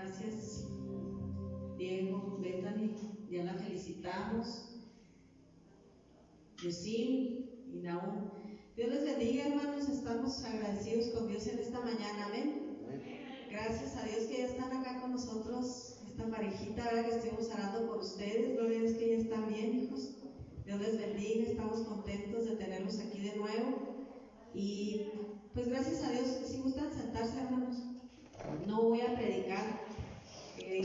Gracias, Diego, Bethany, ya la felicitamos. Yosim y Naúm. Dios les bendiga, hermanos. Estamos agradecidos con Dios en esta mañana. Amén. Gracias a Dios que ya están acá con nosotros, esta parejita, ¿verdad? Que estuvimos orando por ustedes. Gloria a Dios que ya están bien, hijos. Dios les bendiga. Estamos contentos de tenerlos aquí de nuevo. Y pues gracias a Dios, si gustan sentarse, hermanos. No voy a predicar.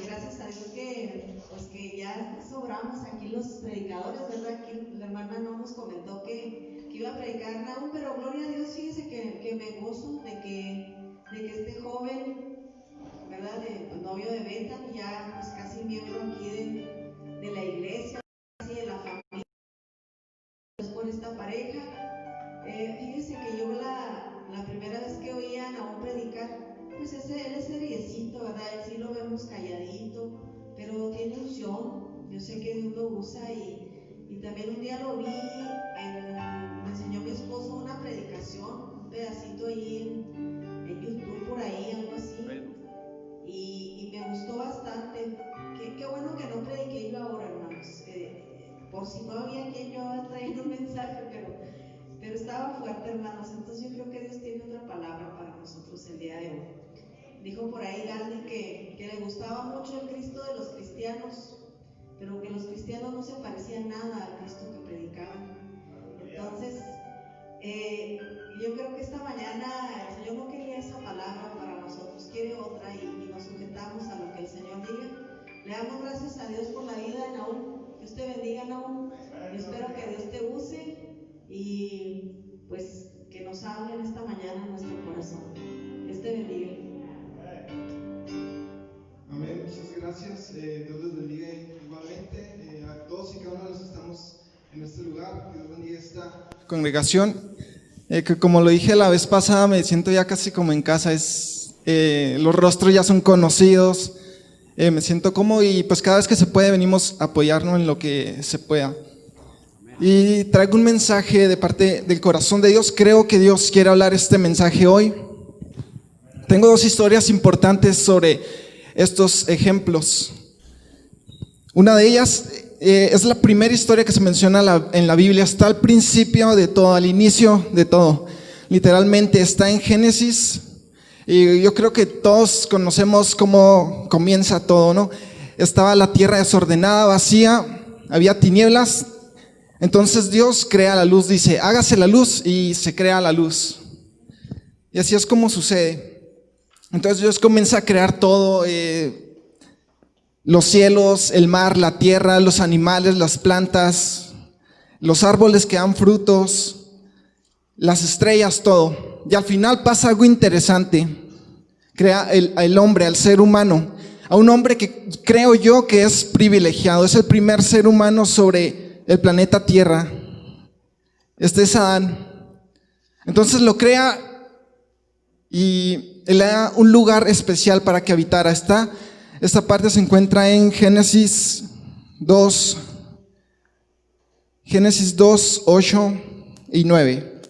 Gracias a Dios que ya sobramos aquí los predicadores, ¿verdad? Aquí la hermana no nos comentó que iba a predicar Naúm, pero gloria a Dios, fíjese que me gozo de que este joven, ¿verdad? El novio de Bethany, ya pues casi miembro aquí de la iglesia, casi de la familia, por esta pareja. Fíjese que yo la primera vez que oí a Naúm predicar, pues él es seriecito, ¿verdad? Él sí lo vemos calladito, pero tiene unción. Yo sé que Dios lo usa y también un día lo vi, me enseñó mi esposo una predicación, un pedacito ahí en YouTube, por ahí, algo así, y me gustó bastante. Qué bueno que no prediqué yo ahora, hermanos, por si no había quien yo traído un mensaje, pero estaba fuerte, hermanos. Entonces yo creo que Dios tiene otra palabra para nosotros el día de hoy. Dijo por ahí Gandhi que le gustaba mucho el Cristo de los cristianos, pero que los cristianos no se parecían nada al Cristo que predicaban. Entonces, yo creo que esta mañana el Señor no quería esa palabra para nosotros, quiere otra, y nos sujetamos a lo que el Señor diga. Le damos gracias a Dios por la vida de Naúm. Dios te bendiga, Naúm. Yo espero que Dios te use y pues que nos hable en esta mañana en nuestro corazón. Dios te bendiga. Amén, muchas gracias. Dios les bendiga igualmente a todos y cada uno de los que estamos en este lugar. Dios bendiga esta congregación. Que como lo dije la vez pasada, me siento ya casi como en casa. Los rostros ya son conocidos. Me siento cómodo y pues cada vez que se puede venimos a apoyarnos en lo que se pueda. Y traigo un mensaje de parte del corazón de Dios. Creo que Dios quiere hablar este mensaje hoy. Tengo dos historias importantes sobre estos ejemplos. Una de ellas es la primera historia que se menciona en la Biblia. Está al principio de todo, al inicio de todo. Literalmente está en Génesis. Y yo creo que todos conocemos cómo comienza todo, ¿no? Estaba la tierra desordenada, vacía, había tinieblas. Entonces Dios crea la luz, dice, hágase la luz, y se crea la luz. Y así es como sucede. Entonces Dios comienza a crear todo, los cielos, el mar, la tierra, los animales, las plantas, los árboles que dan frutos, las estrellas, todo. Y al final pasa algo interesante. Crea el hombre, al ser humano, a un hombre que creo yo que es privilegiado. Es el primer ser humano sobre el planeta Tierra. Este es Adán. Entonces lo crea y le da un lugar especial para que habitara. Esta parte se encuentra en Génesis 2, 8 y 9.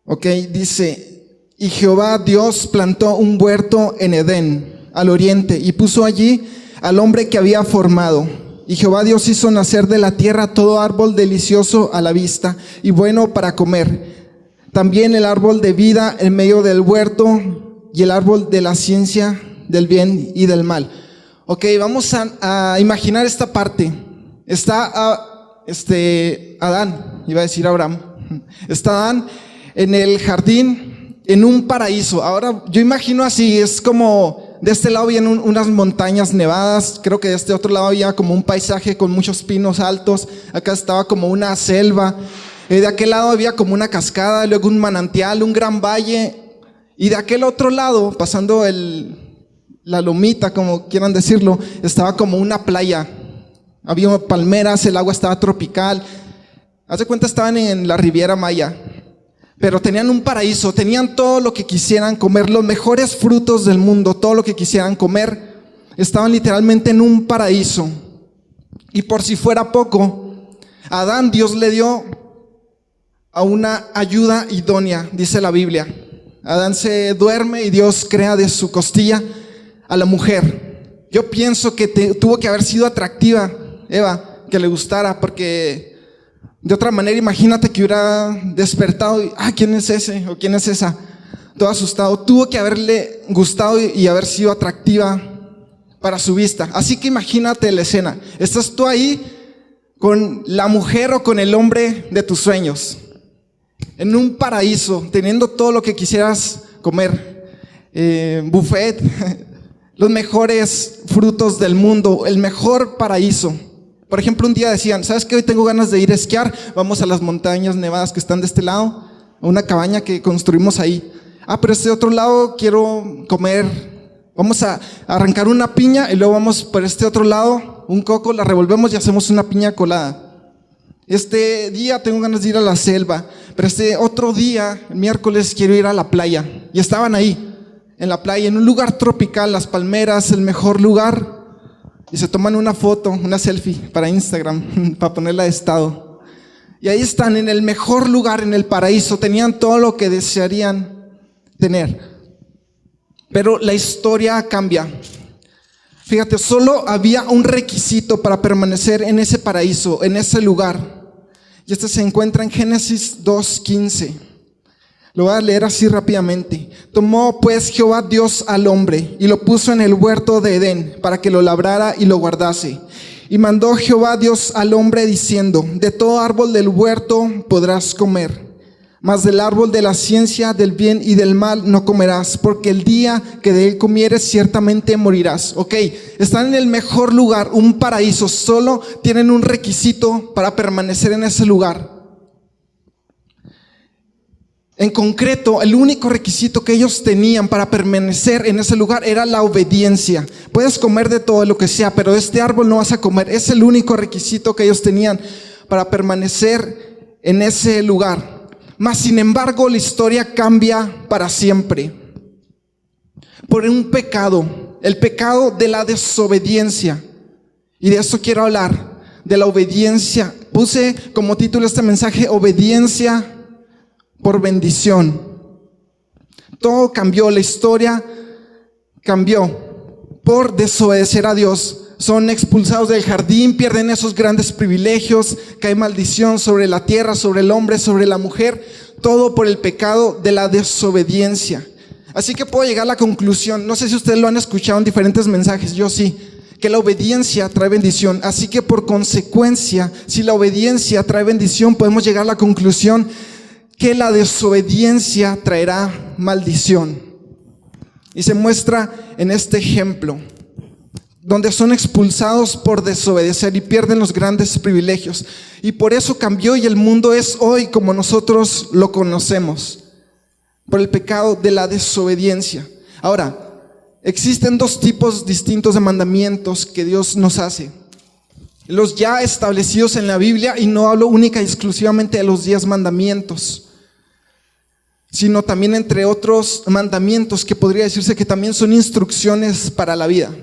Ok, dice, y Jehová Dios plantó un huerto en Edén, al oriente, y puso allí al hombre que había formado. Y Jehová Dios hizo nacer de la tierra todo árbol delicioso a la vista y bueno para comer. También el árbol de vida en medio del huerto y el árbol de la ciencia del bien y del mal. Ok, vamos a imaginar esta parte. Está Adán, iba a decir Abraham. Está Adán en el jardín, en un paraíso. Ahora yo imagino así, es como de este lado habían unas montañas nevadas, creo que de este otro lado había como un paisaje con muchos pinos altos, acá estaba como una selva, de aquel lado había como una cascada, luego un manantial, un gran valle, y de aquel otro lado, pasando la lomita, como quieran decirlo, estaba como una playa, había palmeras, el agua estaba tropical. Haz de cuenta, estaban en la Riviera Maya. Pero tenían un paraíso, tenían todo lo que quisieran comer, los mejores frutos del mundo, todo lo que quisieran comer. Estaban literalmente en un paraíso. Y por si fuera poco, a Adán Dios le dio a una ayuda idónea, dice la Biblia. Adán se duerme y Dios crea de su costilla a la mujer. Yo pienso que tuvo que haber sido atractiva Eva, que le gustara, porque de otra manera imagínate que hubiera despertado y, ¿quién es ese? ¿O quién es esa? Todo asustado. Tuvo que haberle gustado y haber sido atractiva para su vista. Así que imagínate la escena. Estás tú ahí con la mujer o con el hombre de tus sueños, en un paraíso, teniendo todo lo que quisieras comer, buffet, los mejores frutos del mundo, el mejor paraíso. Por ejemplo, un día decían, ¿sabes qué? Hoy tengo ganas de ir a esquiar, vamos a las montañas nevadas que están de este lado, a una cabaña que construimos ahí. Pero este otro lado quiero comer, vamos a arrancar una piña y luego vamos por este otro lado, un coco, la revolvemos y hacemos una piña colada. Este día tengo ganas de ir a la selva, pero este otro día, el miércoles, quiero ir a la playa. Y estaban ahí, en la playa, en un lugar tropical, las palmeras, el mejor lugar. Y se toman una foto, una selfie para Instagram, para ponerla de estado. Y ahí están, en el mejor lugar, en el paraíso, tenían todo lo que desearían tener. Pero la historia cambia. Fíjate, solo había un requisito para permanecer en ese paraíso, en ese lugar. Y este se encuentra en Génesis 2:15. Lo voy a leer así rápidamente. Tomó pues Jehová Dios al hombre y lo puso en el huerto de Edén para que lo labrara y lo guardase. Y mandó Jehová Dios al hombre diciendo, de todo árbol del huerto podrás comer, mas del árbol de la ciencia del bien y del mal no comerás, porque el día que de él comieres ciertamente morirás. Ok, están en el mejor lugar, un paraíso, solo tienen un requisito para permanecer en ese lugar. En concreto, el único requisito que ellos tenían para permanecer en ese lugar era la obediencia. Puedes comer de todo lo que sea, pero de este árbol no vas a comer. Es el único requisito que ellos tenían para permanecer en ese lugar. Mas, sin embargo, la historia cambia para siempre. Por un pecado, el pecado de la desobediencia. Y de eso quiero hablar, de la obediencia. Puse como título este mensaje, obediencia por bendición. Todo cambió, la historia cambió por desobedecer a Dios. Son expulsados del jardín, pierden esos grandes privilegios, cae maldición sobre la tierra, sobre el hombre, sobre la mujer, todo por el pecado de la desobediencia. Así que puedo llegar a la conclusión, no sé si ustedes lo han escuchado en diferentes mensajes, yo sí, que la obediencia trae bendición. Así que por consecuencia, si la obediencia trae bendición, podemos llegar a la conclusión que la desobediencia traerá maldición. Y se muestra en este ejemplo, donde son expulsados por desobedecer y pierden los grandes privilegios. Y por eso cambió y el mundo es hoy como nosotros lo conocemos, por el pecado de la desobediencia. Ahora, existen dos tipos distintos de mandamientos que Dios nos hace. Los ya establecidos en la Biblia, y no hablo única y exclusivamente de los 10 mandamientos, sino también entre otros mandamientos que podría decirse que también son instrucciones para la vida.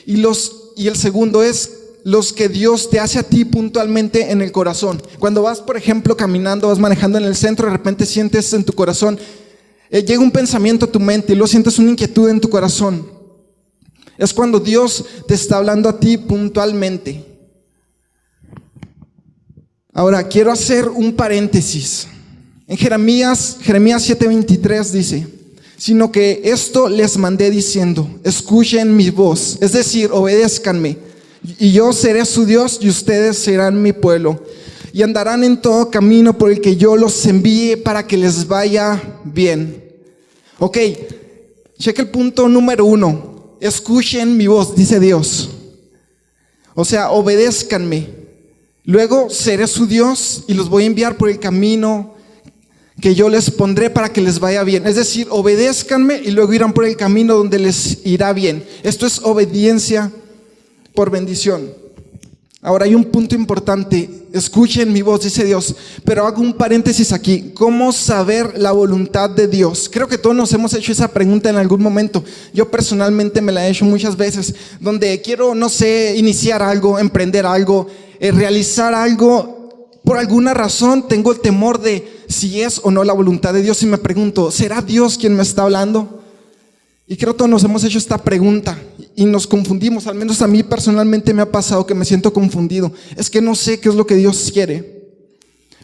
Y el segundo es los que Dios te hace a ti puntualmente en el corazón. Cuando vas, por ejemplo, caminando, vas manejando en el centro, de repente sientes en tu corazón, llega un pensamiento a tu mente y luego sientes una inquietud en tu corazón. Es cuando Dios te está hablando a ti puntualmente. Ahora, quiero hacer un paréntesis. En Jeremías 7:23 dice, sino que esto les mandé diciendo, escuchen mi voz, es decir, obedézcanme, y yo seré su Dios y ustedes serán mi pueblo, y andarán en todo camino por el que yo los envíe para que les vaya bien. Ok, cheque el punto número 1, escuchen mi voz, dice Dios. O sea, obedézcanme. Luego seré su Dios y los voy a enviar por el camino que yo les pondré para que les vaya bien. Es decir, obedézcanme y luego irán por el camino donde les irá bien. Esto es obediencia por bendición. Ahora hay un punto importante. Escuchen mi voz, dice Dios. Pero hago un paréntesis aquí. ¿Cómo saber la voluntad de Dios? Creo que todos nos hemos hecho esa pregunta en algún momento. Yo personalmente me la he hecho muchas veces. Donde quiero, no sé, iniciar algo, emprender algo, realizar algo. Por alguna razón tengo el temor de si es o no la voluntad de Dios y me pregunto, ¿será Dios quien me está hablando? Y creo que todos nos hemos hecho esta pregunta y nos confundimos. Al menos a mí personalmente me ha pasado que me siento confundido. Es que no sé qué es lo que Dios quiere.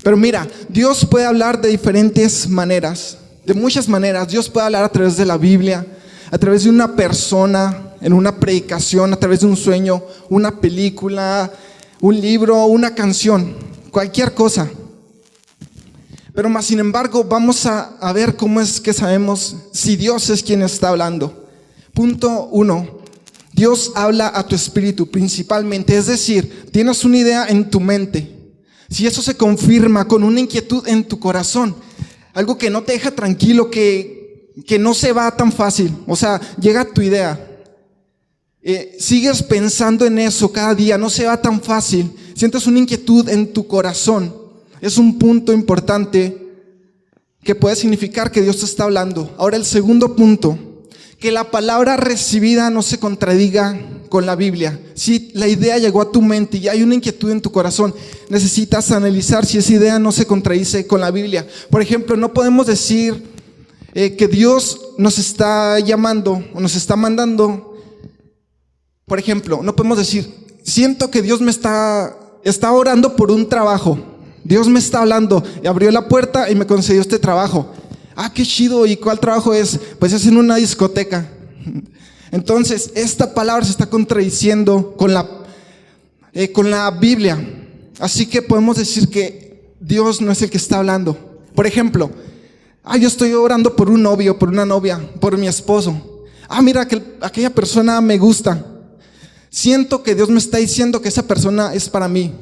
Pero mira, Dios puede hablar de diferentes maneras, de muchas maneras. Dios puede hablar a través de la Biblia, a través de una persona, en una predicación, a través de un sueño, una película, un libro, una canción, cualquier cosa. Pero más sin embargo, vamos a ver cómo es que sabemos si Dios es quien está hablando. Punto 1. Dios habla a tu espíritu principalmente, es decir, tienes una idea en tu mente. Si eso se confirma con una inquietud en tu corazón, algo que no te deja tranquilo, que no se va tan fácil, o sea, llega tu idea. Sigues pensando en eso cada día, no se va tan fácil, sientes una inquietud en tu corazón. Es un punto importante que puede significar que Dios te está hablando. Ahora el segundo punto, que la palabra recibida no se contradiga con la Biblia. Si la idea llegó a tu mente y hay una inquietud en tu corazón, necesitas analizar si esa idea no se contradice con la Biblia. Por ejemplo, no podemos decir que Dios nos está llamando o nos está mandando. Por ejemplo, no podemos decir, siento que Dios me está orando por un trabajo. Dios me está hablando, y abrió la puerta y me concedió este trabajo. Ah, qué chido, ¿y cuál trabajo es? Pues es en una discoteca. Entonces, esta palabra se está contradiciendo con la Biblia. Así que podemos decir que Dios no es el que está hablando. Por ejemplo, yo estoy orando por un novio, por una novia, por mi esposo. Mira, aquella persona me gusta. Siento que Dios me está diciendo que esa persona es para mí,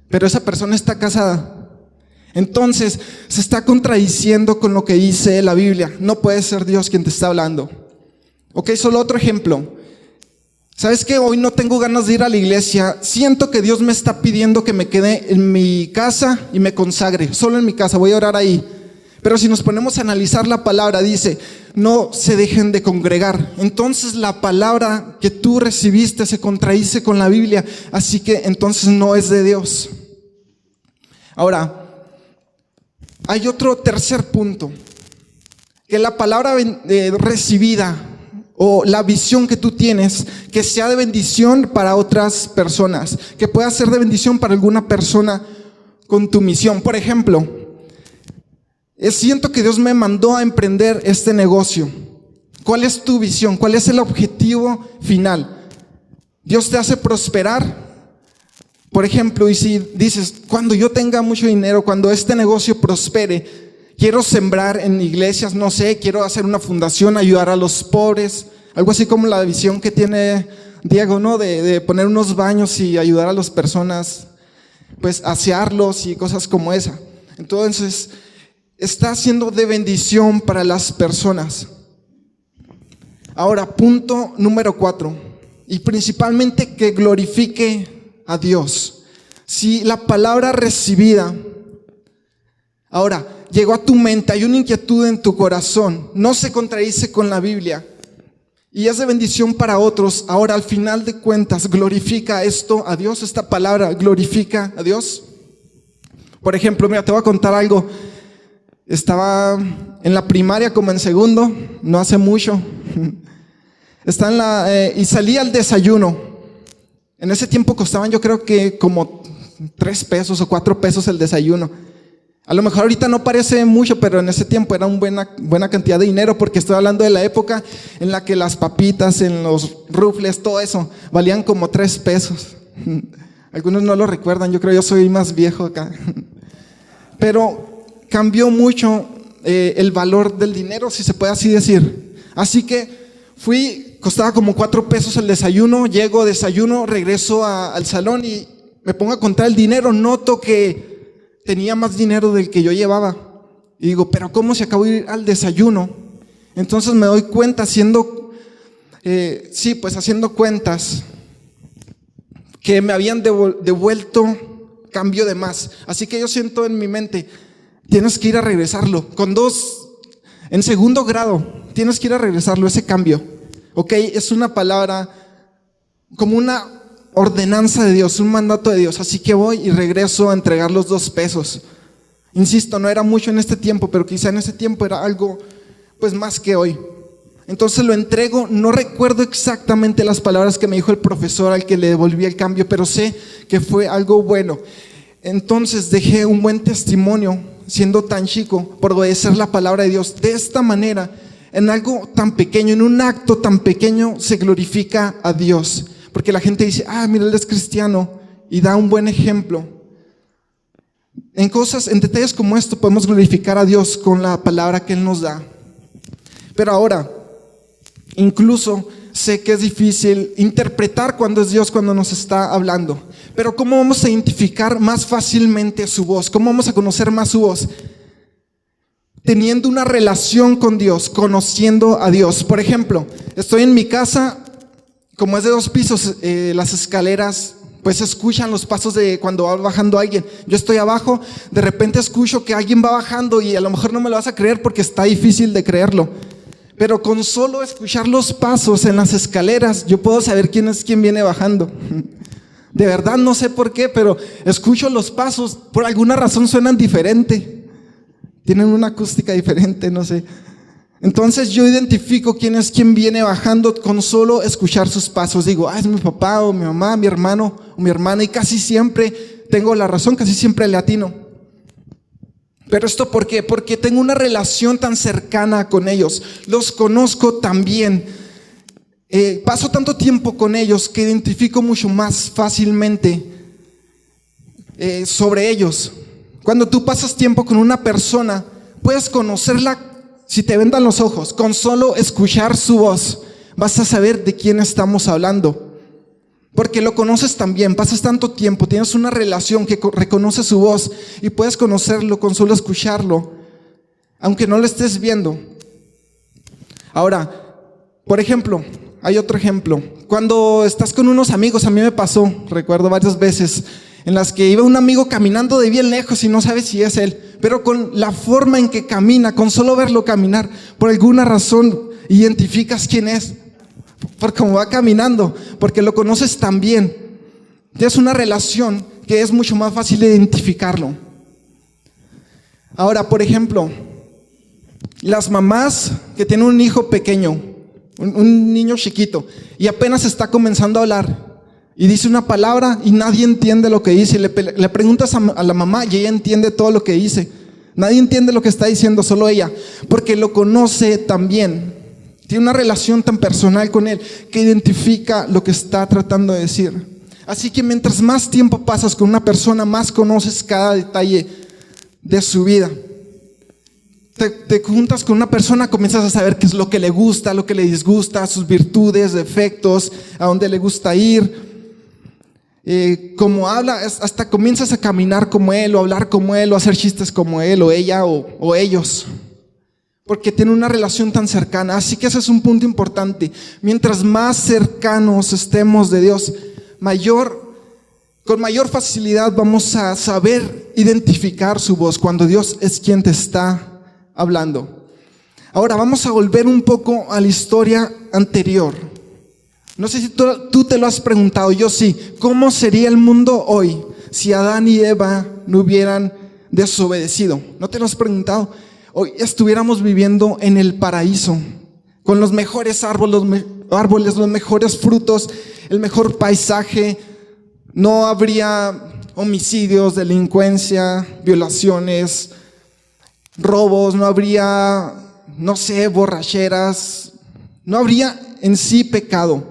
pero esa persona está casada. Entonces se está contradiciendo con lo que dice la Biblia. No puede ser Dios quien te está hablando. Ok, solo otro ejemplo. ¿Sabes qué? Hoy no tengo ganas de ir a la iglesia. Siento que Dios me está pidiendo que me quede en mi casa y me consagre. Solo en mi casa, voy a orar ahí. Pero si nos ponemos a analizar la palabra, dice, no se dejen de congregar. Entonces la palabra que tú recibiste se contradice con la Biblia. Así que entonces no es de Dios. Ahora, hay otro tercer punto, que la palabra recibida o la visión que tú tienes, que sea de bendición para otras personas, que pueda ser de bendición para alguna persona con tu misión. Por ejemplo, siento que Dios me mandó a emprender este negocio. ¿Cuál es tu visión? ¿Cuál es el objetivo final? Dios te hace prosperar. Por ejemplo, y si dices, cuando yo tenga mucho dinero, cuando este negocio prospere, quiero sembrar en iglesias, no sé, quiero hacer una fundación, ayudar a los pobres, algo así como la visión que tiene Diego, ¿no? De poner unos baños y ayudar a las personas, pues asearlos y cosas como esa. Entonces, está siendo de bendición para las personas. Ahora, punto número 4, y principalmente que glorifique a Dios. Si la palabra recibida, ahora, llegó a tu mente, hay una inquietud en tu corazón, no se contradice con la Biblia y es de bendición para otros, ahora al final de cuentas, glorifica esto a Dios, esta palabra glorifica a Dios. Por ejemplo, mira, te voy a contar algo. Estaba en la primaria como en segundo, no hace mucho. Y salí al desayuno. En ese tiempo costaban yo creo que como 3 pesos o 4 pesos el desayuno. A lo mejor ahorita no parece mucho, pero en ese tiempo era una buena cantidad de dinero, porque estoy hablando de la época en la que las papitas, en los rufles, todo eso, valían como 3 pesos. Algunos no lo recuerdan, yo creo yo soy más viejo acá. Pero cambió mucho el valor del dinero, si se puede así decir. Así que costaba como 4 pesos el desayuno, llego, desayuno, regreso al salón y me pongo a contar el dinero, noto que tenía más dinero del que yo llevaba. Y digo, pero ¿cómo se acabó de ir al desayuno? Entonces me doy cuenta haciendo cuentas, que me habían devuelto cambio de más. Así que yo siento en mi mente, tienes que ir a regresarlo. En segundo grado, tienes que ir a regresarlo, ese cambio. Ok, es una palabra como una ordenanza de Dios, un mandato de Dios. Así que voy y regreso a entregar los 2 pesos. Insisto, no era mucho en este tiempo, pero quizá en ese tiempo era algo pues más que hoy. Entonces lo entrego, no recuerdo exactamente las palabras que me dijo el profesor al que le devolví el cambio, pero sé que fue algo bueno. Entonces dejé un buen testimonio, siendo tan chico, por obedecer la palabra de Dios. De esta manera, en algo tan pequeño, en un acto tan pequeño, se glorifica a Dios. Porque la gente dice, mira, él es cristiano, y da un buen ejemplo. En detalles como esto podemos glorificar a Dios con la palabra que Él nos da. Pero ahora, incluso sé que es difícil interpretar cuando es Dios cuando nos está hablando. Pero ¿cómo vamos a identificar más fácilmente su voz? ¿Cómo vamos a conocer más su voz? Teniendo una relación con Dios, conociendo a Dios. Por ejemplo, estoy en mi casa, como es de 2 pisos, las escaleras pues se escuchan los pasos de cuando va bajando alguien. Yo estoy abajo, de repente escucho que alguien va bajando y a lo mejor no me lo vas a creer porque está difícil de creerlo. Pero con solo escuchar los pasos en las escaleras, yo puedo saber quién es quien viene bajando. De verdad no sé por qué, pero escucho los pasos, por alguna razón suenan diferente. Tienen una acústica diferente, no sé. Entonces yo identifico quién es quien viene bajando con solo escuchar sus pasos. Digo, es mi papá o mi mamá, mi hermano o mi hermana, y casi siempre tengo la razón, casi siempre le atino. Pero ¿esto por qué? Porque tengo una relación tan cercana con ellos, los conozco tan bien, paso tanto tiempo con ellos que identifico mucho más fácilmente sobre ellos. Cuando tú pasas tiempo con una persona, puedes conocerla. Si te vendan los ojos, con solo escuchar su voz, vas a saber de quién estamos hablando. Porque lo conoces también, pasas tanto tiempo, tienes una relación que reconoce su voz y puedes conocerlo con solo escucharlo, aunque no lo estés viendo. Ahora, por ejemplo, hay otro ejemplo. Cuando estás con unos amigos, a mí me pasó, recuerdo varias veces, en las que iba un amigo caminando de bien lejos y no sabes si es él, pero con la forma en que camina, con solo verlo caminar, por alguna razón identificas quién es, por cómo va caminando, porque lo conoces tan bien. Tienes una relación que es mucho más fácil de identificarlo. Ahora, por ejemplo, las mamás que tienen un hijo pequeño, un niño chiquito, y apenas está comenzando a hablar, y dice una palabra y nadie entiende lo que dice. Le preguntas a la mamá y ella entiende todo lo que dice. Nadie entiende lo que está diciendo, solo ella, porque lo conoce tan bien. Tiene una relación tan personal con él que identifica lo que está tratando de decir. Así que mientras más tiempo pasas con una persona, más conoces cada detalle de su vida. Te juntas con una persona, comienzas a saber qué es lo que le gusta, lo que le disgusta, sus virtudes, defectos, a dónde le gusta ir. Como habla, hasta comienzas a caminar como él, o hablar como él, o hacer chistes como él, o ella, o ellos, porque tienen una relación tan cercana. Así que ese es un punto importante. Mientras más cercanos estemos de Dios, con mayor facilidad vamos a saber identificar su voz cuando Dios es quien te está hablando. Ahora vamos a volver un poco a la historia anterior. No sé si tú te lo has preguntado, yo sí. ¿Cómo sería el mundo hoy si Adán y Eva no hubieran desobedecido? ¿No te lo has preguntado? Hoy estuviéramos viviendo en el paraíso, con los mejores árboles, los mejores frutos, el mejor paisaje. No habría homicidios, delincuencia, violaciones, robos, no habría, borracheras, no habría en sí pecado.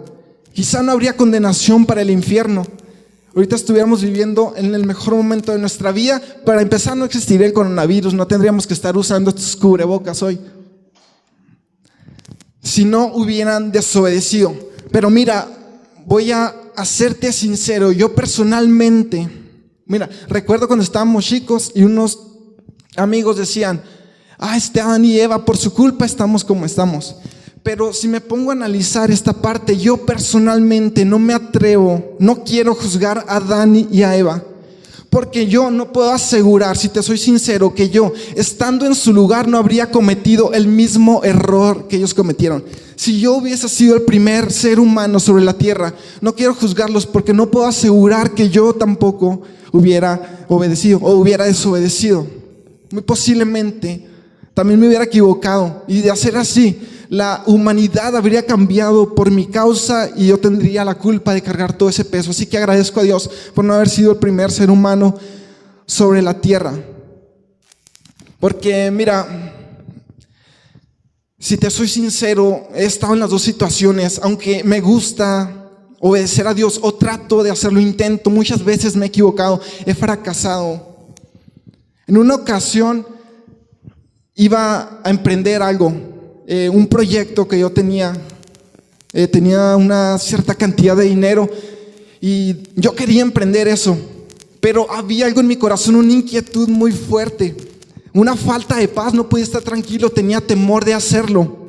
Quizá no habría condenación para el infierno. Ahorita estuviéramos viviendo en el mejor momento de nuestra vida. Para empezar, no existiría el coronavirus, no tendríamos que estar usando estos cubrebocas hoy, si no hubieran desobedecido. Pero mira, voy a hacerte sincero, yo personalmente, recuerdo cuando estábamos chicos y unos amigos decían, Adán y Eva, por su culpa estamos como estamos. Pero si me pongo a analizar esta parte, yo personalmente no me atrevo, no quiero juzgar a Adán y a Eva, porque yo no puedo asegurar, si te soy sincero, que yo, estando en su lugar, no habría cometido el mismo error que ellos cometieron. Si yo hubiese sido el primer ser humano sobre la tierra, no quiero juzgarlos porque no puedo asegurar que yo tampoco hubiera obedecido o hubiera desobedecido. muy posiblemente también me hubiera equivocado, y de hacer así, la humanidad habría cambiado por mi causa y yo tendría la culpa de cargar todo ese peso. Así que agradezco a Dios por no haber sido el primer ser humano sobre la tierra. Porque mira, si te soy sincero, he estado en las dos situaciones. Aunque me gusta obedecer a Dios o trato de hacerlo, intento, muchas veces me he equivocado, he fracasado. En una ocasión iba a emprender algo, un proyecto que yo tenía una cierta cantidad de dinero y yo quería emprender eso, pero había algo en mi corazón, una inquietud muy fuerte, una falta de paz, no podía estar tranquilo, tenía temor de hacerlo,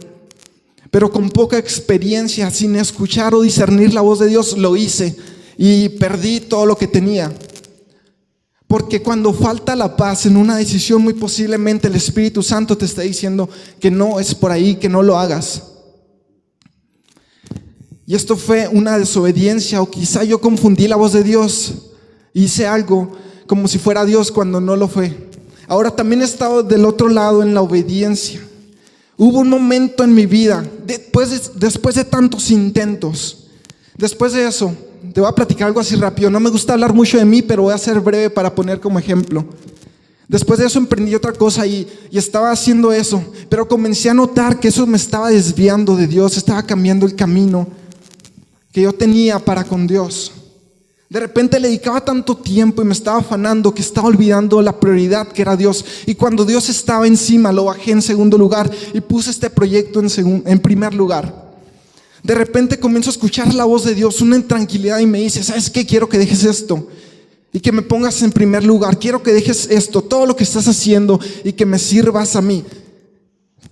pero con poca experiencia, sin escuchar o discernir la voz de Dios, lo hice y perdí todo lo que tenía. Porque cuando falta la paz en una decisión, muy posiblemente el Espíritu Santo te está diciendo que no es por ahí, que no lo hagas. Y esto fue una desobediencia, o quizá yo confundí la voz de Dios, hice algo como si fuera Dios cuando no lo fue. Ahora también he estado del otro lado en la obediencia. Hubo un momento en mi vida, después de tantos intentos, después de eso, te voy a platicar algo así rápido. No me gusta hablar mucho de mí, pero voy a ser breve para poner como ejemplo. Después de eso emprendí otra cosa y estaba haciendo eso, pero comencé a notar que eso me estaba desviando de Dios, estaba cambiando el camino que yo tenía para con Dios. De repente le dedicaba tanto tiempo y me estaba afanando que estaba olvidando la prioridad que era Dios. Y cuando Dios estaba encima, lo bajé en segundo lugar y puse este proyecto en primer lugar. De repente comienzo a escuchar la voz de Dios, una intranquilidad, y me dice: ¿sabes qué? Quiero que dejes esto y que me pongas en primer lugar. Quiero que dejes esto, todo lo que estás haciendo, y que me sirvas a mí.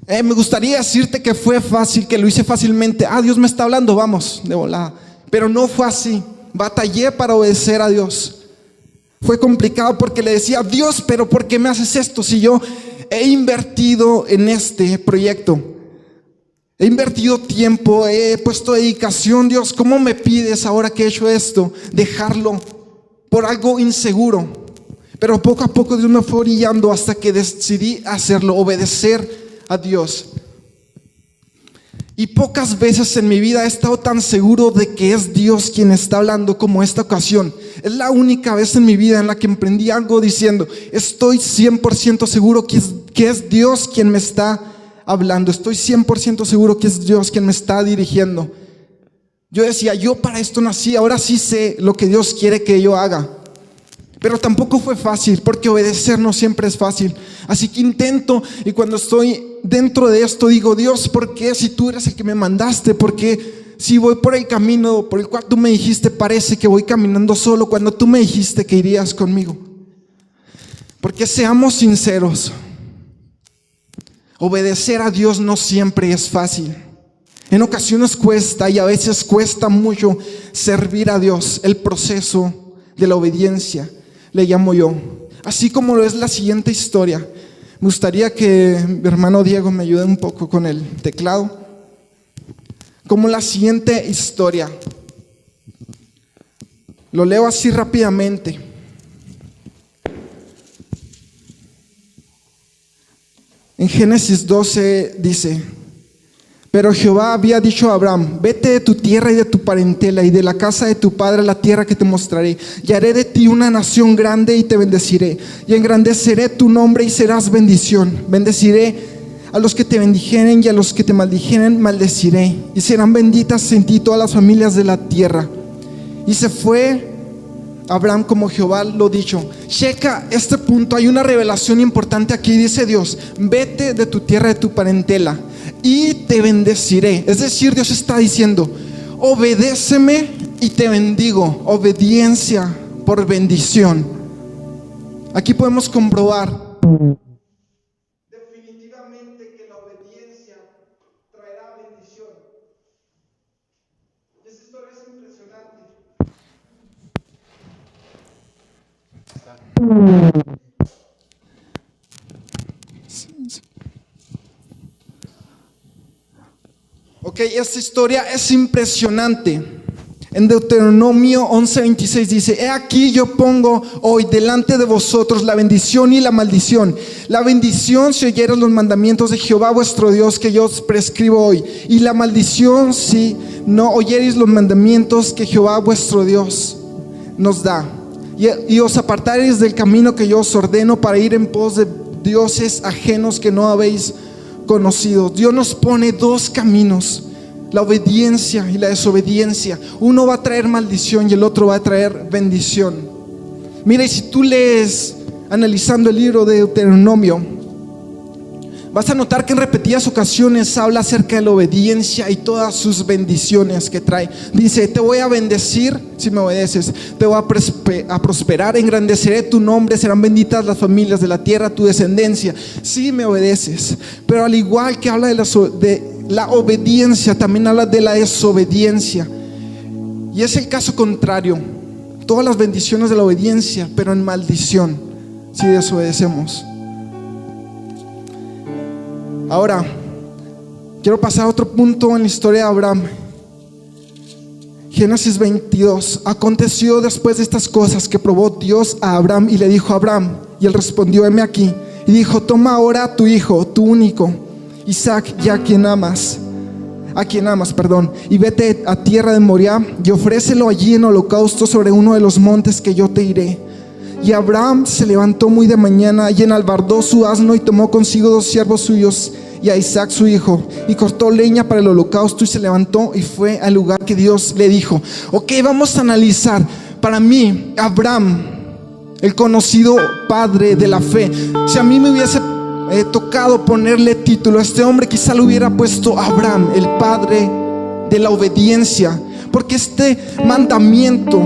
Me gustaría decirte que fue fácil, que lo hice fácilmente. Dios me está hablando, vamos, de volada. Pero no fue así. Batallé para obedecer a Dios. Fue complicado porque le decía: Dios, pero ¿por qué me haces esto si yo he invertido en este proyecto? He invertido tiempo, he puesto dedicación. Dios, ¿cómo me pides ahora que he hecho esto dejarlo por algo inseguro? Pero poco a poco Dios me fue orillando hasta que decidí hacerlo, obedecer a Dios. Y pocas veces en mi vida he estado tan seguro de que es Dios quien está hablando como esta ocasión. Es la única vez en mi vida en la que emprendí algo diciendo: estoy 100% seguro que es Dios quien me está hablando, estoy 100% seguro que es Dios quien me está dirigiendo. Yo decía: yo para esto nací, ahora sí sé lo que Dios quiere que yo haga. Pero tampoco fue fácil, porque obedecer no siempre es fácil. Así que intento, y cuando estoy dentro de esto digo: Dios, ¿por qué si tú eres el que me mandaste? ¿Por qué si voy por el camino por el cual tú me dijiste parece que voy caminando solo cuando tú me dijiste que irías conmigo? Porque seamos sinceros, obedecer a Dios no siempre es fácil. En ocasiones cuesta, y a veces cuesta mucho servir a Dios. El proceso de la obediencia le llamo yo. Así como lo es la siguiente historia. Me gustaría que mi hermano Diego me ayude un poco con el teclado. Como la siguiente historia. Lo leo así rápidamente. En Génesis 12 dice: pero Jehová había dicho a Abraham: vete de tu tierra y de tu parentela y de la casa de tu padre a la tierra que te mostraré, y haré de ti una nación grande y te bendeciré, y engrandeceré tu nombre y serás bendición. Bendeciré a los que te bendijeren, y a los que te maldijeren maldeciré, y serán benditas en ti todas las familias de la tierra. Y se fue Abraham como Jehová lo dicho. Checa este punto, hay una revelación importante aquí. Dice Dios: vete de tu tierra, de tu parentela, y te bendeciré. Es decir, Dios está diciendo: obedéceme y te bendigo. Obediencia por bendición. Aquí podemos comprobar definitivamente que la obediencia traerá bendición. Esta historia es impresionante. Ok, esta historia es impresionante. En Deuteronomio 11:26 dice: he aquí yo pongo hoy delante de vosotros la bendición y la maldición. La bendición si oyeres los mandamientos de Jehová vuestro Dios que yo os prescribo hoy, y la maldición si no oyereis los mandamientos que Jehová vuestro Dios nos da, y os apartareis del camino que yo os ordeno para ir en pos de dioses ajenos que no habéis conocido. Dios nos pone dos caminos: la obediencia y la desobediencia. Uno va a traer maldición y el otro va a traer bendición. Mira, y si tú lees analizando el libro de Deuteronomio, vas a notar que en repetidas ocasiones habla acerca de la obediencia y todas sus bendiciones que trae. Dice: te voy a bendecir si me obedeces, te voy a prosperar, engrandeceré tu nombre, serán benditas las familias de la tierra, tu descendencia, si me obedeces. Pero al igual que habla de la obediencia, también habla de la desobediencia. Y es el caso contrario: todas las bendiciones de la obediencia, pero en maldición si desobedecemos. Ahora quiero pasar a otro punto en la historia de Abraham. Génesis 22. Aconteció después de estas cosas que probó Dios a Abraham y le dijo: Abraham. Y él respondió: heme aquí. Y dijo: toma ahora a tu hijo, tu único, Isaac, a quien amas, y vete a tierra de Moriah y ofrécelo allí en holocausto sobre uno de los montes que yo te diré. Y Abraham se levantó muy de mañana y enalbardó su asno y tomó consigo 2 siervos suyos y a Isaac su hijo, y cortó leña para el holocausto y se levantó y fue al lugar que Dios le dijo. Ok, vamos a analizar. Para mí, Abraham, el conocido padre de la fe, si a mí me hubiese tocado ponerle título a este hombre, quizá lo hubiera puesto Abraham, el padre de la obediencia, porque este mandamiento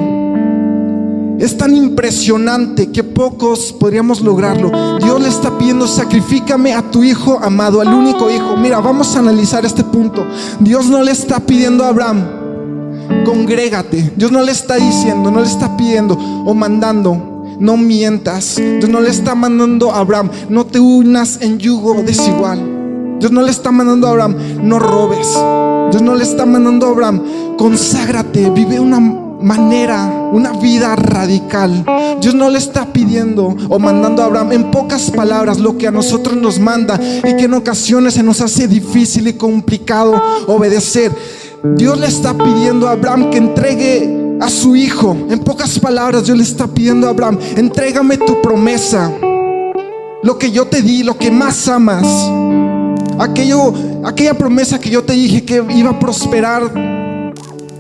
es tan impresionante que pocos podríamos lograrlo. Dios le está pidiendo: sacrifícame a tu hijo amado, al único hijo. Mira, vamos a analizar este punto. Dios no le está pidiendo a Abraham: congrégate. Dios no le está diciendo, no le está pidiendo o mandando: no mientas. Dios no le está mandando a Abraham: no te unas en yugo desigual. Dios no le está mandando a Abraham: no robes. Dios no le está mandando a Abraham: conságrate, vive una vida radical. Dios no le está pidiendo o mandando a Abraham, en pocas palabras, lo que a nosotros nos manda y que en ocasiones se nos hace difícil y complicado obedecer. Dios le está pidiendo a Abraham que entregue a su hijo. En pocas palabras, Dios le está pidiendo a Abraham: entrégame tu promesa, lo que yo te di, lo que más amas, aquella promesa que yo te dije que iba a prosperar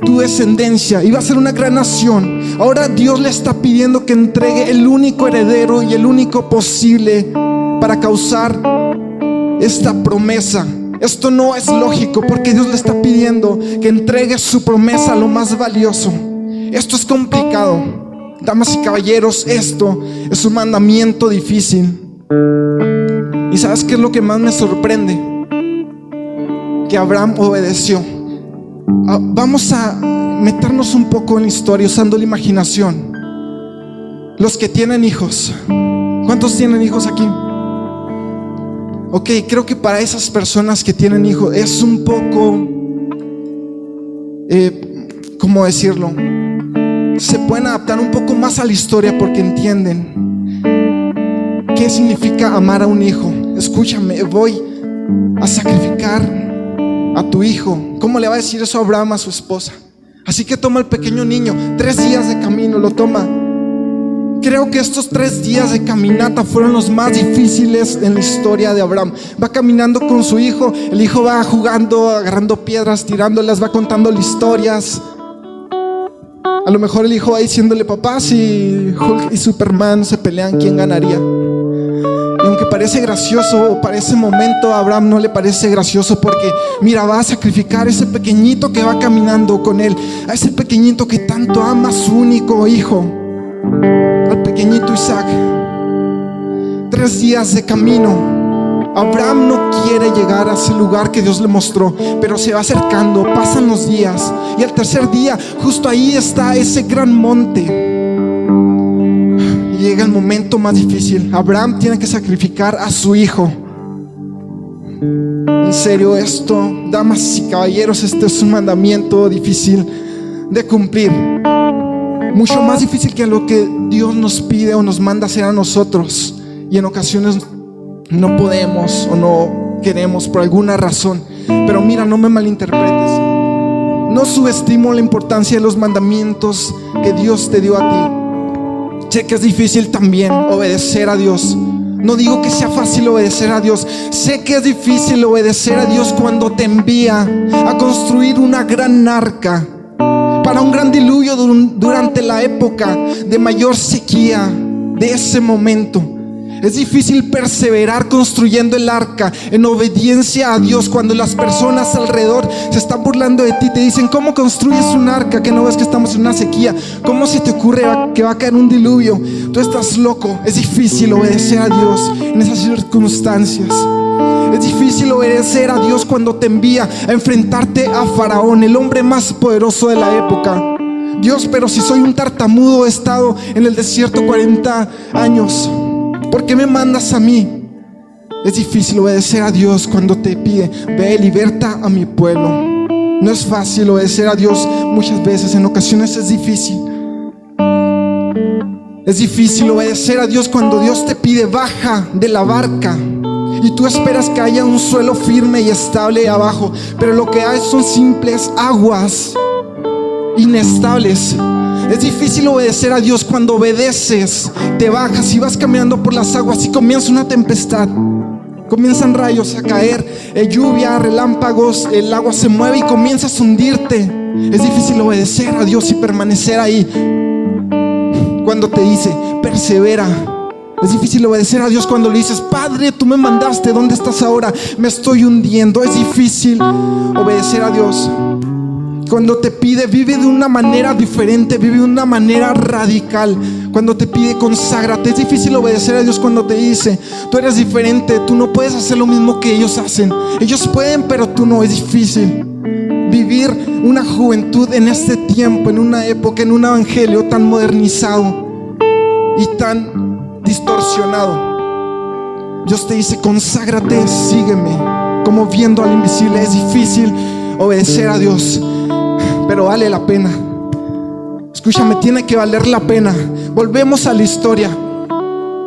tu descendencia, iba a ser una gran nación. Ahora Dios le está pidiendo que entregue el único heredero y el único posible para causar esta promesa. Esto no es lógico, porque Dios le está pidiendo que entregue su promesa, lo más valioso. Esto es complicado, damas y caballeros. Esto es un mandamiento difícil. ¿Y sabes qué es lo que más me sorprende? Que Abraham obedeció. Vamos a meternos un poco en la historia usando la imaginación. Los que tienen hijos, ¿cuántos tienen hijos aquí? Ok, creo que para esas personas que tienen hijos es un poco, ¿cómo decirlo? Se pueden adaptar un poco más a la historia porque entienden qué significa amar a un hijo. Escúchame, voy a sacrificar a tu hijo. ¿Cómo le va a decir eso a Abraham a su esposa? Así que toma al pequeño niño, 3 días de camino lo toma. Creo que estos 3 días de caminata fueron los más difíciles en la historia de Abraham. Va caminando con su hijo, el hijo va jugando, agarrando piedras, tirándolas, va contándole historias. A lo mejor el hijo va diciéndole: papá, si Hulk y Superman se pelean, ¿quién ganaría? Y aunque parece gracioso, para ese momento a Abraham no le parece gracioso, porque mira, va a sacrificar a ese pequeñito que va caminando con él, a ese pequeñito que tanto ama a su único hijo, al pequeñito Isaac. 3 días de camino. Abraham no quiere llegar a ese lugar que Dios le mostró, pero se va acercando, pasan los días, y al 3er día, justo ahí está ese gran monte. Llega el momento más difícil. Abraham tiene que sacrificar a su hijo. En serio, esto, damas y caballeros, este es un mandamiento difícil. de cumplir, mucho más difícil que lo que Dios nos pide o nos manda hacer a nosotros, y en ocasiones no podemos o no queremos por alguna razón. Pero mira, no me malinterpretes, no subestimo la importancia de los mandamientos que Dios te dio a ti. Sé que es difícil también obedecer a Dios. No digo que sea fácil obedecer a Dios. Sé que es difícil obedecer a Dios cuando te envía a construir una gran arca para un gran diluvio durante la época de mayor sequía de ese momento. Es difícil perseverar construyendo el arca en obediencia a Dios cuando las personas alrededor se están burlando de ti. Te dicen: ¿cómo construyes un arca? ¿Que no ves que estamos en una sequía? ¿Cómo se te ocurre que va a caer un diluvio? Tú estás loco. Es difícil obedecer a Dios en esas circunstancias. Es difícil obedecer a Dios cuando te envía a enfrentarte a Faraón, el hombre más poderoso de la época. Dios, pero si soy un tartamudo, he estado en el desierto 40 años. ¿Por qué me mandas a mí? Es difícil obedecer a Dios cuando te pide: ve, liberta a mi pueblo. No es fácil obedecer a Dios muchas veces, en ocasiones es difícil. Es difícil obedecer a Dios cuando Dios te pide: baja de la barca, y tú esperas que haya un suelo firme y estable abajo, pero lo que hay son simples aguas inestables. Es difícil obedecer a Dios cuando obedeces, te bajas y vas caminando por las aguas y comienza una tempestad, comienzan rayos a caer, lluvia, relámpagos, el agua se mueve y comienzas a hundirte. Es difícil obedecer a Dios y permanecer ahí cuando te dice: persevera. Es difícil obedecer a Dios cuando le dices: Padre, tú me mandaste, ¿dónde estás ahora? Me estoy hundiendo. Es difícil obedecer a Dios cuando te pide: vive de una manera diferente, vive de una manera radical. Cuando te pide: conságrate. Es difícil obedecer a Dios cuando te dice: tú eres diferente, tú no puedes hacer lo mismo que ellos hacen. Ellos pueden, pero tú no. Es difícil vivir una juventud en este tiempo, en una época, en un evangelio tan modernizado y tan distorsionado. Dios te dice: conságrate, sígueme, como viendo al invisible. Es difícil obedecer a Dios, pero vale la pena. Escúchame, tiene que valer la pena. Volvemos a la historia.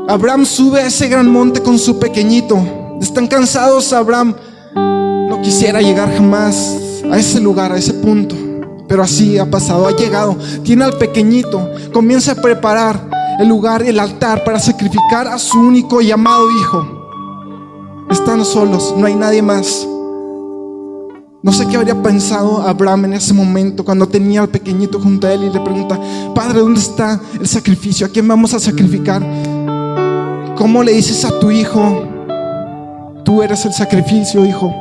Abraham sube a ese gran monte con su pequeñito. Están cansados. Abraham no quisiera llegar jamás a ese lugar, a ese punto, pero así ha pasado, ha llegado. Tiene al pequeñito, comienza a preparar el lugar, el altar, para sacrificar a su único y amado hijo. Están solos, no hay nadie más. No sé qué habría pensado Abraham en ese momento cuando tenía al pequeñito junto a él y le pregunta: Padre, ¿dónde está el sacrificio? ¿A quién vamos a sacrificar? ¿Cómo le dices a tu hijo: tú eres el sacrificio, hijo?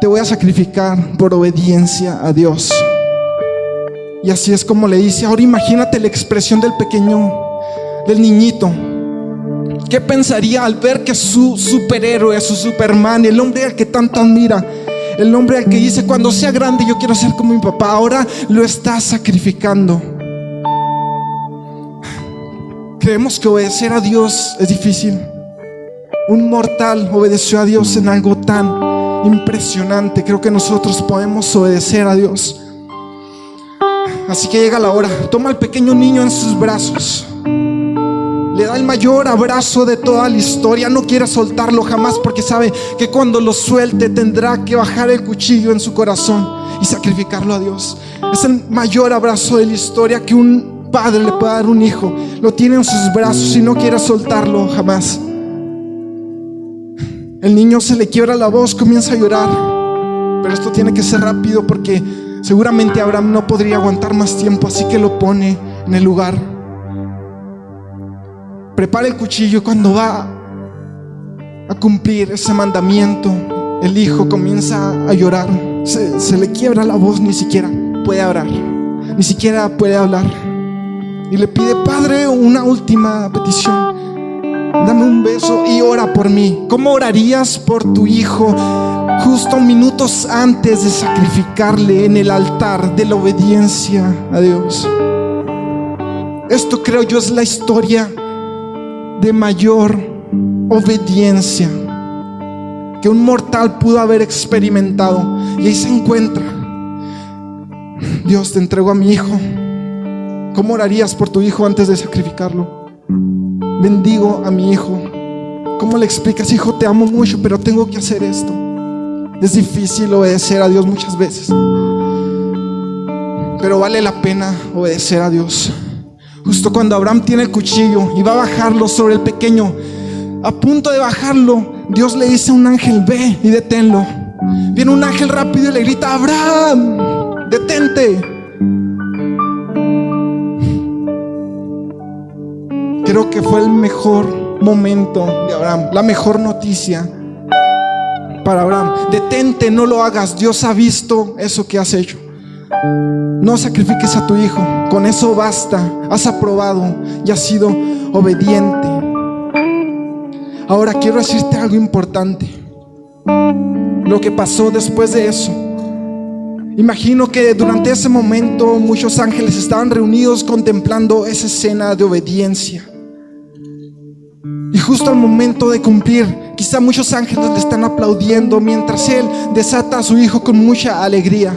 Te voy a sacrificar por obediencia a Dios. Y así es como le dice. Ahora imagínate la expresión del pequeño, del niñito. ¿Qué pensaría al ver que su superhéroe, su Superman, el hombre al que tanto admira, el hombre al que dice: cuando sea grande yo quiero ser como mi papá, ahora lo está sacrificando? Creemos que obedecer a Dios es difícil. Un mortal obedeció a Dios en algo tan impresionante. Creo que nosotros podemos obedecer a Dios. Así que llega la hora. Toma al pequeño niño en sus brazos, le da el mayor abrazo de toda la historia. No quiere soltarlo jamás, porque sabe que cuando lo suelte tendrá que bajar el cuchillo en su corazón y sacrificarlo a Dios. Es el mayor abrazo de la historia que un padre le puede dar a un hijo. Lo tiene en sus brazos y no quiere soltarlo jamás. El niño se le quiebra la voz, comienza a llorar, pero esto tiene que ser rápido porque seguramente Abraham no podría aguantar más tiempo, así que lo pone en el lugar. Prepara el cuchillo. Cuando va a cumplir ese mandamiento, el hijo comienza a llorar. Se le quiebra la voz, ni siquiera puede hablar, ni siquiera puede hablar. Y le pide: Padre, una última petición. Dame un beso y ora por mí. ¿Cómo orarías por tu hijo justo minutos antes de sacrificarle en el altar de la obediencia a Dios? Esto, creo yo, es la historia de mayor obediencia que un mortal pudo haber experimentado. Y ahí se encuentra Dios, te entrego a mi hijo. ¿Cómo orarías por tu hijo antes de sacrificarlo? Bendigo a mi hijo. ¿Cómo le explicas? Hijo, te amo mucho, pero tengo que hacer esto. Es difícil obedecer a Dios muchas veces, pero vale la pena obedecer a Dios. Justo cuando Abraham tiene el cuchillo y va a bajarlo sobre el pequeño, a punto de bajarlo, Dios le dice a un ángel: ve y deténlo. Viene un ángel rápido y le grita: Abraham, detente. Creo que fue el mejor momento de Abraham, la mejor noticia para Abraham. Detente, no lo hagas. Dios ha visto eso que has hecho. No sacrifiques a tu hijo. Con eso basta. Has aprobado y has sido obediente. Ahora quiero decirte algo importante. Lo que pasó después de eso. Imagino que durante ese momento muchos ángeles estaban reunidos contemplando esa escena de obediencia. Y justo al momento de cumplir, quizá muchos ángeles le están aplaudiendo mientras él desata a su hijo con mucha alegría.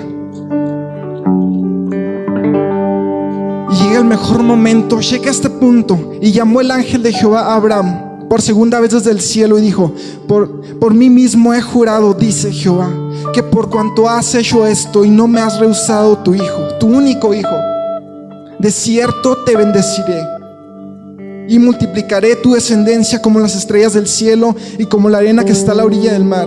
Y llega el mejor momento, llega a este punto, y llamó el ángel de Jehová a Abraham por segunda vez desde el cielo y dijo: por mí mismo he jurado, dice Jehová, que por cuanto has hecho esto y no me has rehusado tu hijo, tu único hijo, de cierto te bendeciré y multiplicaré tu descendencia como las estrellas del cielo y como la arena que está a la orilla del mar.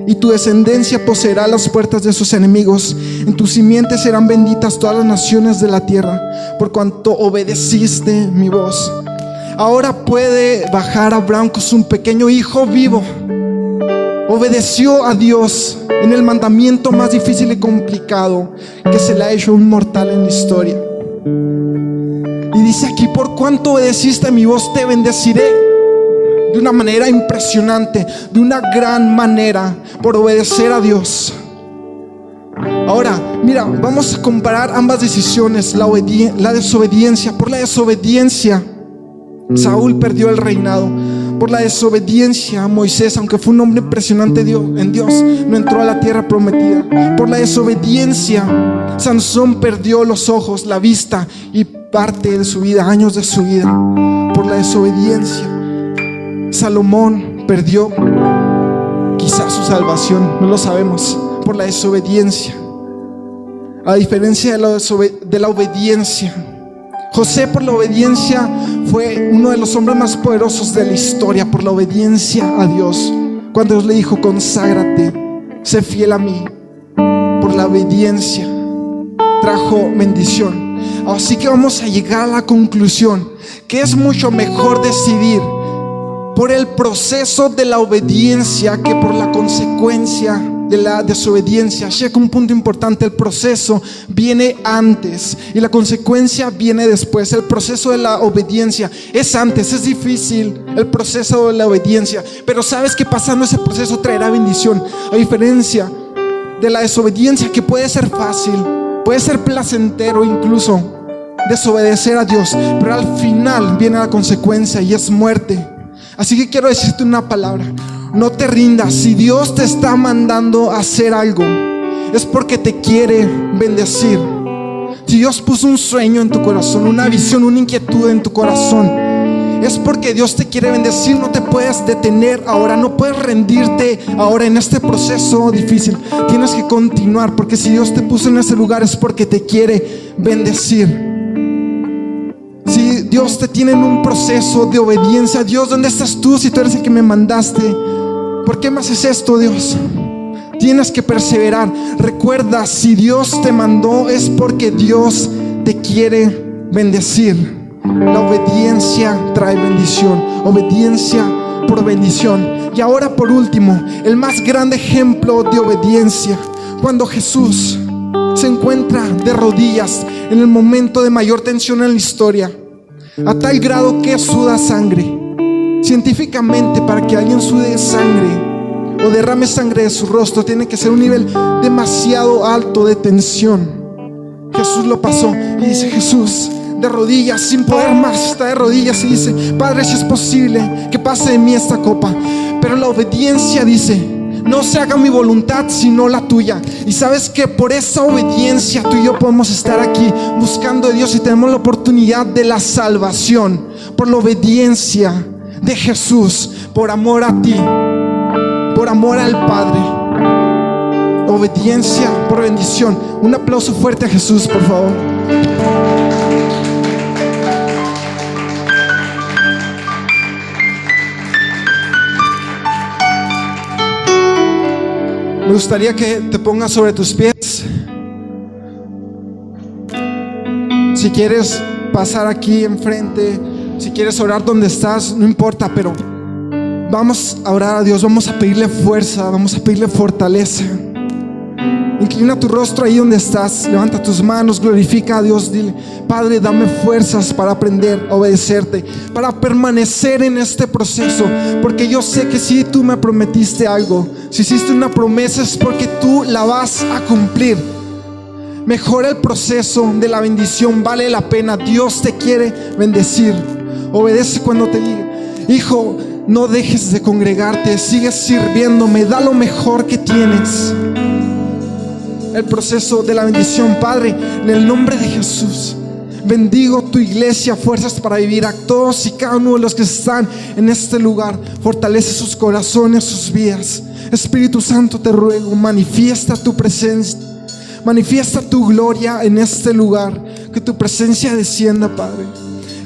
Y tu descendencia poseerá las puertas de sus enemigos. En tu simiente serán benditas todas las naciones de la tierra, por cuanto obedeciste mi voz. Ahora puede bajar Abraham con su pequeño hijo vivo. Obedeció a Dios en el mandamiento más difícil y complicado que se le ha hecho a un mortal en la historia. Y dice aquí: por cuanto obedeciste mi voz, te bendeciré. De una manera impresionante, de una gran manera, por obedecer a Dios. Ahora, mira, vamos a comparar ambas decisiones. La desobediencia. Por la desobediencia, Saúl perdió el reinado. Por la desobediencia, Moisés, aunque fue un hombre impresionante en Dios, no entró a la tierra prometida. Por la desobediencia, Sansón perdió los ojos, la vista y parte de su vida, años de su vida. Por la desobediencia, Salomón perdió quizás su salvación, no lo sabemos. Por la desobediencia. A diferencia de la obediencia, José, por la obediencia, fue uno de los hombres más poderosos de la historia. Por la obediencia a Dios, cuando Dios le dijo: conságrate, sé fiel a mí. Por la obediencia trajo bendición. Así que vamos a llegar a la conclusión que es mucho mejor decidir por el proceso de la obediencia que por la consecuencia de la desobediencia. Checa un punto importante: el proceso viene antes y la consecuencia viene después. El proceso de la obediencia es antes, es difícil el proceso de la obediencia, pero sabes que pasando ese proceso traerá bendición. A diferencia de la desobediencia, que puede ser fácil, puede ser placentero incluso desobedecer a Dios, pero al final viene la consecuencia y es muerte. Así que quiero decirte una palabra: no te rindas. Si Dios te está mandando a hacer algo, es porque te quiere bendecir. Si Dios puso un sueño en tu corazón, una visión, una inquietud en tu corazón, es porque Dios te quiere bendecir. No te puedes detener ahora, no puedes rendirte ahora en este proceso difícil. Tienes que continuar, porque si Dios te puso en ese lugar es porque te quiere bendecir. Si Dios te tiene en un proceso de obediencia: Dios, ¿dónde estás tú si tú eres el que me mandaste? ¿Por qué me haces esto, Dios? Tienes que perseverar. Recuerda, si Dios te mandó es porque Dios te quiere bendecir. La obediencia trae bendición. Obediencia por bendición. Y ahora, por último, el más grande ejemplo de obediencia, cuando Jesús se encuentra de rodillas en el momento de mayor tensión en la historia, a tal grado que suda sangre. Científicamente, para que alguien sude sangre o derrame sangre de su rostro, tiene que ser un nivel demasiado alto de tensión. Jesús lo pasó y dice: Jesús, de rodillas, sin poder más, está de rodillas y dice: Padre, si es posible, que pase de mí esta copa. Pero la obediencia dice: no se haga mi voluntad sino la tuya. Y sabes que por esa obediencia tú y yo podemos estar aquí buscando a Dios y tenemos la oportunidad de la salvación por la obediencia de Jesús, por amor a ti, por amor al Padre. Obediencia por bendición. Un aplauso fuerte a Jesús, por favor. Me gustaría que te pongas sobre tus pies. Si quieres pasar aquí enfrente, si quieres orar donde estás, no importa, pero vamos a orar a Dios, vamos a pedirle fuerza, vamos a pedirle fortaleza. Inclina tu rostro ahí donde estás, levanta tus manos, glorifica a Dios, dile: Padre, dame fuerzas para aprender a obedecerte, para permanecer en este proceso, porque yo sé que si tú me prometiste algo, si hiciste una promesa, es porque tú la vas a cumplir. Mejora el proceso de la bendición, vale la pena. Dios te quiere bendecir. Obedece cuando te diga: hijo, no dejes de congregarte, sigue sirviéndome, da lo mejor que tienes. El proceso de la bendición, Padre, en el nombre de Jesús, bendigo tu iglesia, fuerzas para vivir. A todos y cada uno de los que están en este lugar, fortalece sus corazones, sus vidas. Espíritu Santo, te ruego, manifiesta tu presencia, manifiesta tu gloria en este lugar. Que tu presencia descienda, Padre,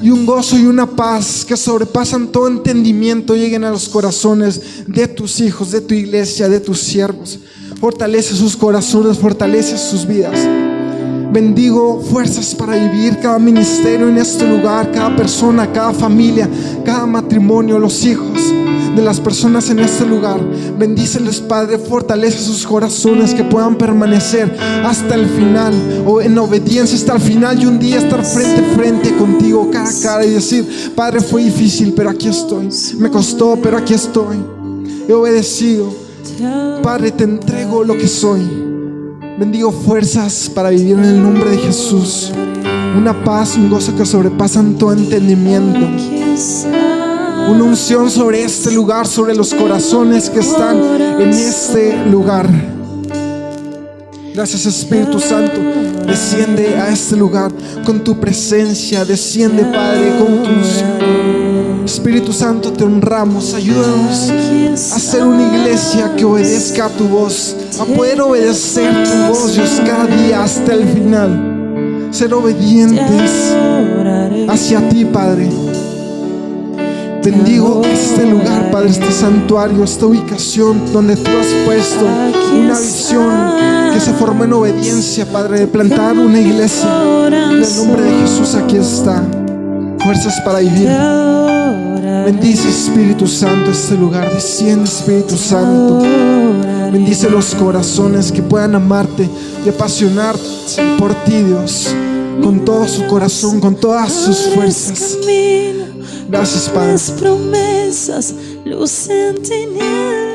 y un gozo y una paz que sobrepasan todo entendimiento lleguen a los corazones de tus hijos, de tu iglesia, de tus siervos. Fortalece sus corazones, fortalece sus vidas. Bendigo fuerzas para vivir cada ministerio en este lugar, cada persona, cada familia, cada matrimonio, los hijos de las personas en este lugar. Bendíceles, Padre, fortalece sus corazones, que puedan permanecer hasta el final, o en obediencia hasta el final, y un día estar frente a frente contigo, cara a cara, y decir: Padre, fue difícil, pero aquí estoy. Me costó, pero aquí estoy. He obedecido. Padre, te entrego lo que soy. Bendigo fuerzas para vivir en el nombre de Jesús. Una paz, un gozo que sobrepasan todo entendimiento. Una unción sobre este lugar, sobre los corazones que están en este lugar. Gracias, Espíritu Santo. Desciende a este lugar con tu presencia. Desciende, Padre, con tu unción. Espíritu Santo, te honramos. Ayúdanos a ser una iglesia que obedezca a tu voz, a poder obedecer tu voz, Dios, cada día hasta el final. Ser obedientes hacia ti, Padre. Bendigo este lugar, Padre, este santuario, esta ubicación donde tú has puesto una visión que se formó en obediencia, Padre, de plantar una iglesia. En el nombre de Jesús, aquí está. Fuerzas para vivir. Bendice, Espíritu Santo, este lugar. Desciende, Espíritu Santo. Bendice los corazones que puedan amarte y apasionarse por ti, Dios, con todo su corazón, con todas sus fuerzas. Gracias, Padre. Las promesas lucen tinieblas.